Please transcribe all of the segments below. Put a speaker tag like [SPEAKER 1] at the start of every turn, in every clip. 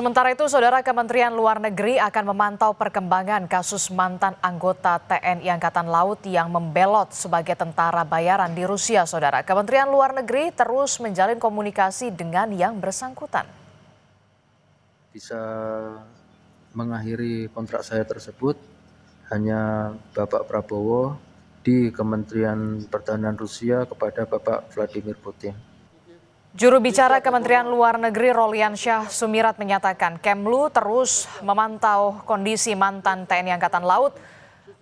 [SPEAKER 1] Sementara itu, Saudara, Kementerian Luar Negeri akan memantau perkembangan kasus mantan anggota TNI Angkatan Laut yang membelot sebagai tentara bayaran di Rusia, Saudara. Kementerian Luar Negeri terus menjalin komunikasi dengan yang bersangkutan.
[SPEAKER 2] Bisa mengakhiri kontrak saya tersebut hanya Bapak Prabowo di Kementerian Pertahanan Rusia kepada Bapak Vladimir Putin.
[SPEAKER 1] Juru bicara Kementerian Luar Negeri Roliansyah Sumirat menyatakan Kemlu terus memantau kondisi mantan TNI Angkatan Laut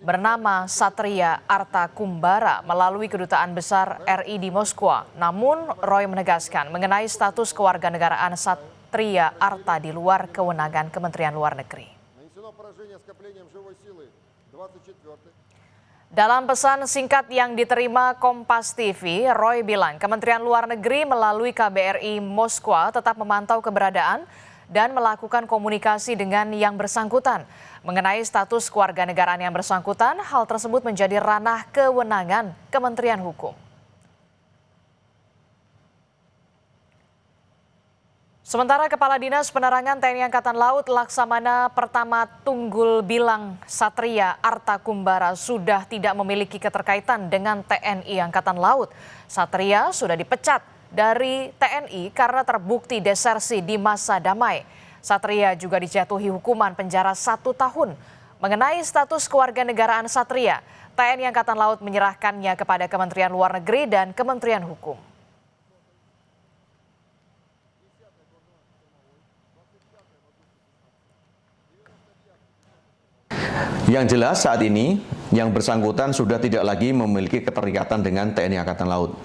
[SPEAKER 1] bernama Satria Arta Kumbara melalui Kedutaan Besar RI di Moskwa. Namun Roy menegaskan mengenai status kewarganegaraan Satria Arta di luar kewenangan Kementerian Luar Negeri. Dalam pesan singkat yang diterima Kompas TV, Roy bilang Kementerian Luar Negeri melalui KBRI Moskwa tetap memantau keberadaan dan melakukan komunikasi dengan yang bersangkutan. Mengenai status kewarganegaraan yang bersangkutan, hal tersebut menjadi ranah kewenangan Kementerian Hukum. Sementara Kepala Dinas Penerangan TNI Angkatan Laut Laksamana Pertama Tunggul Bilang Satria Arta Kumbara sudah tidak memiliki keterkaitan dengan TNI Angkatan Laut. Satria sudah dipecat dari TNI karena terbukti desersi di masa damai. Satria juga dijatuhi hukuman penjara 1 tahun. Mengenai status kewarganegaraan Satria, TNI Angkatan Laut menyerahkannya kepada Kementerian Luar Negeri dan Kementerian Hukum.
[SPEAKER 3] Yang jelas saat ini yang bersangkutan sudah tidak lagi memiliki keterikatan dengan TNI Angkatan Laut.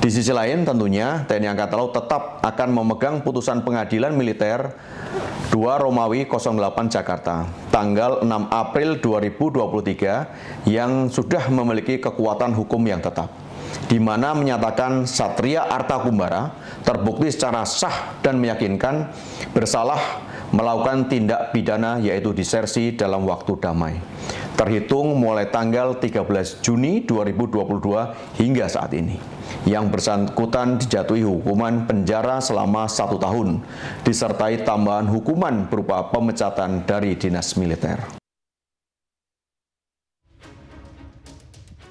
[SPEAKER 3] Di sisi lain tentunya TNI Angkatan Laut tetap akan memegang putusan pengadilan militer 2 Romawi 08 Jakarta tanggal 6 April 2023 yang sudah memiliki kekuatan hukum yang tetap, di mana menyatakan Satria Arta Kumbara terbukti secara sah dan meyakinkan bersalah melakukan tindak pidana yaitu disersi dalam waktu damai, terhitung mulai tanggal 13 Juni 2022 hingga saat ini. Yang bersangkutan dijatuhi hukuman penjara selama 1 tahun, disertai tambahan hukuman berupa pemecatan dari dinas militer.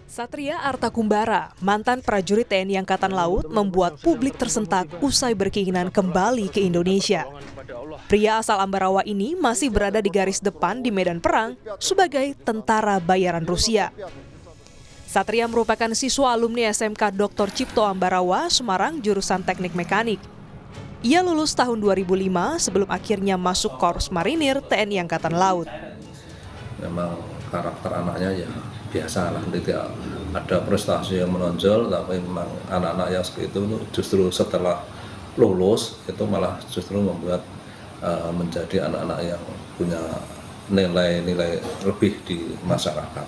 [SPEAKER 4] Satria Arta Kumbara, mantan prajurit TNI Angkatan Laut, membuat publik tersentak usai berkeinginan kembali ke Indonesia. Pria asal Ambarawa ini masih berada di garis depan di medan perang sebagai tentara bayaran Rusia. Satria merupakan siswa alumni SMK Dr. Cipto Ambarawa, Semarang, jurusan Teknik Mekanik. Ia lulus tahun 2005 sebelum akhirnya masuk Korps Marinir TNI Angkatan Laut.
[SPEAKER 5] Memang karakter anaknya ya biasa lah, tidak ada prestasi yang menonjol, tapi memang anak-anak yang seperti itu justru setelah lulus itu malah justru membuat menjadi anak-anak yang punya nilai-nilai lebih di masyarakat.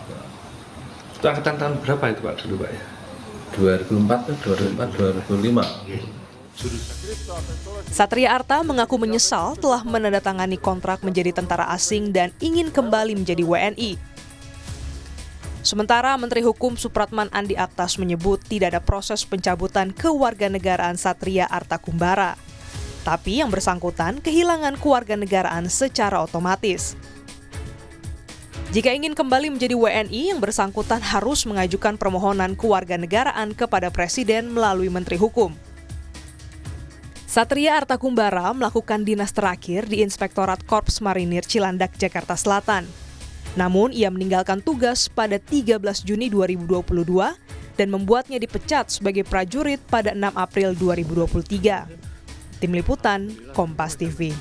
[SPEAKER 6] Itu angkatan tahun berapa itu Pak dulu Pak ya?
[SPEAKER 5] 2004, 2005.
[SPEAKER 4] Satria Arta mengaku menyesal telah menandatangani kontrak menjadi tentara asing dan ingin kembali menjadi WNI. Sementara Menteri Hukum Supratman Andi Aktas menyebut tidak ada proses pencabutan kewarganegaraan Satria Arta Kumbara. Tapi yang bersangkutan kehilangan kewarganegaraan secara otomatis. Jika ingin kembali menjadi WNI, yang bersangkutan harus mengajukan permohonan kewarganegaraan kepada Presiden melalui Menteri Hukum. Satria Arta Kumbara melakukan dinas terakhir di Inspektorat Korps Marinir Cilandak, Jakarta Selatan. Namun ia meninggalkan tugas pada 13 Juni 2022 dan membuatnya dipecat sebagai prajurit pada 6 April 2023. Tim Liputan, Kompas TV.